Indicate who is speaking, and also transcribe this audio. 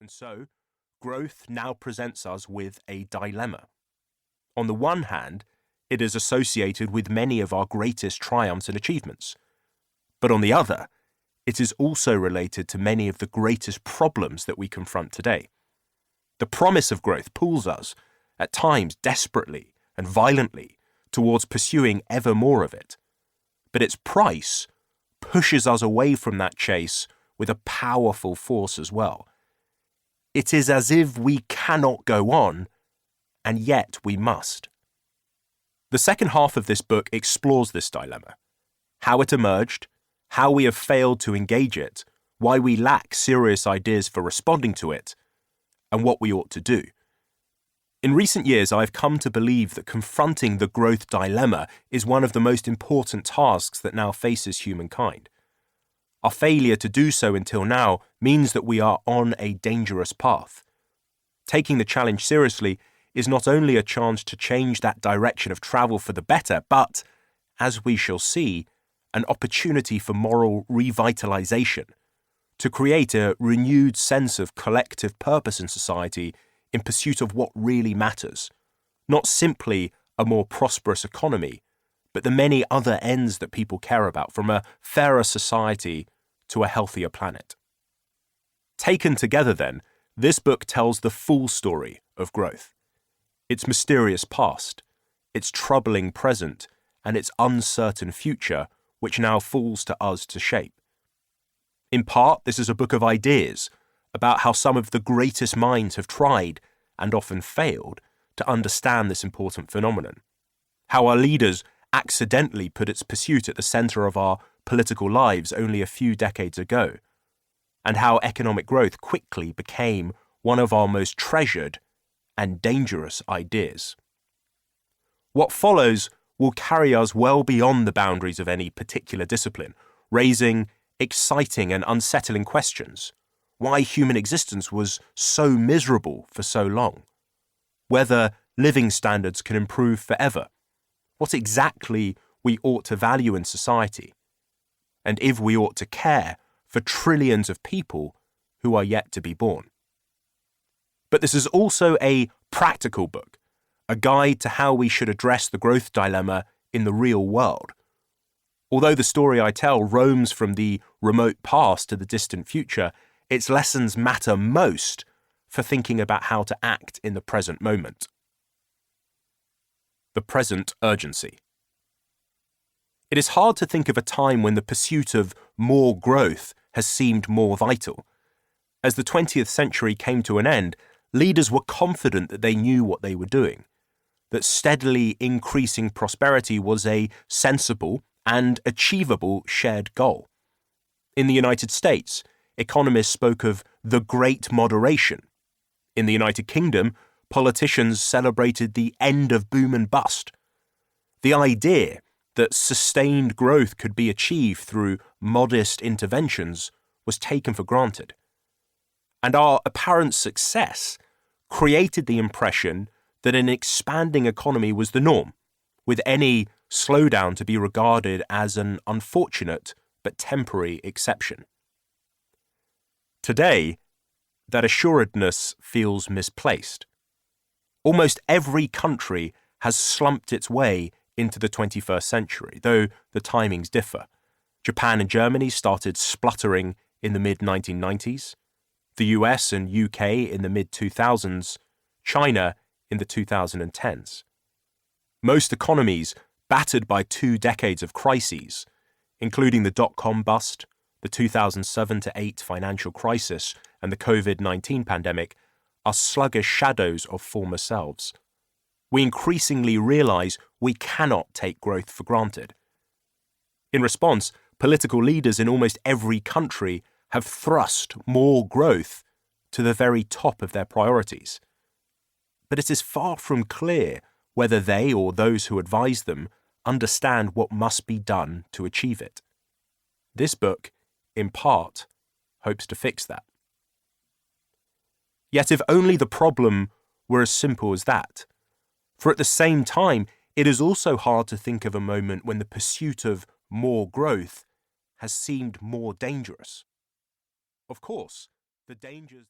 Speaker 1: And so, growth now presents us with a dilemma. On the one hand, it is associated with many of our greatest triumphs and achievements. But on the other, it is also related to many of the greatest problems that we confront today. The promise of growth pulls us, at times desperately and violently, towards pursuing ever more of it. But its price pushes us away from that chase with a powerful force as well. It is as if we cannot go on, and yet we must. The second half of this book explores this dilemma, how it emerged, how we have failed to engage it, why we lack serious ideas for responding to it, and what we ought to do. In recent years, I've come to believe that confronting the growth dilemma is one of the most important tasks that now faces humankind. Our failure to do so until now means that we are on a dangerous path. Taking the challenge seriously is not only a chance to change that direction of travel for the better, but, as we shall see, an opportunity for moral revitalization, to create a renewed sense of collective purpose in society in pursuit of what really matters, not simply a more prosperous economy, but the many other ends that people care about, from a fairer society to a healthier planet. Taken together, then, this book tells the full story of growth. Its mysterious past, its troubling present, and its uncertain future, which now falls to us to shape. In part, this is a book of ideas about how some of the greatest minds have tried, and often failed, to understand this important phenomenon. How our leaders accidentally put its pursuit at the centre of our political lives only a few decades ago, and how economic growth quickly became one of our most treasured and dangerous ideas. What follows will carry us well beyond the boundaries of any particular discipline, raising exciting and unsettling questions. Why human existence was so miserable for so long, whether living standards can improve forever, what exactly we ought to value in society, and if we ought to care for trillions of people who are yet to be born. But this is also a practical book, a guide to how we should address the growth dilemma in the real world. Although the story I tell roams from the remote past to the distant future, its lessons matter most for thinking about how to act in the present moment. The present urgency. It is hard to think of a time when the pursuit of more growth has seemed more vital. As the 20th century came to an end, leaders were confident that they knew what they were doing, that steadily increasing prosperity was a sensible and achievable shared goal. In the United States, economists spoke of the Great Moderation. In the United Kingdom, politicians celebrated the end of boom and bust. The idea that sustained growth could be achieved through modest interventions was taken for granted. And our apparent success created the impression that an expanding economy was the norm, with any slowdown to be regarded as an unfortunate but temporary exception. Today, that assuredness feels misplaced. Almost every country has slumped its way into the 21st century, though the timings differ. Japan and Germany started spluttering in the mid-1990s, the US and UK in the mid-2000s, China in the 2010s. Most economies battered by 2 decades of crises, including the dot-com bust, the 2007-8 financial crisis, and the COVID-19 pandemic, are sluggish shadows of former selves. We increasingly realize we cannot take growth for granted. In response, political leaders in almost every country have thrust more growth to the very top of their priorities. But it is far from clear whether they or those who advise them understand what must be done to achieve it. This book, in part, hopes to fix that. Yet if only the problem were as simple as that. For at the same time, it is also hard to think of a moment when the pursuit of more growth has seemed more dangerous. Of course, the dangers that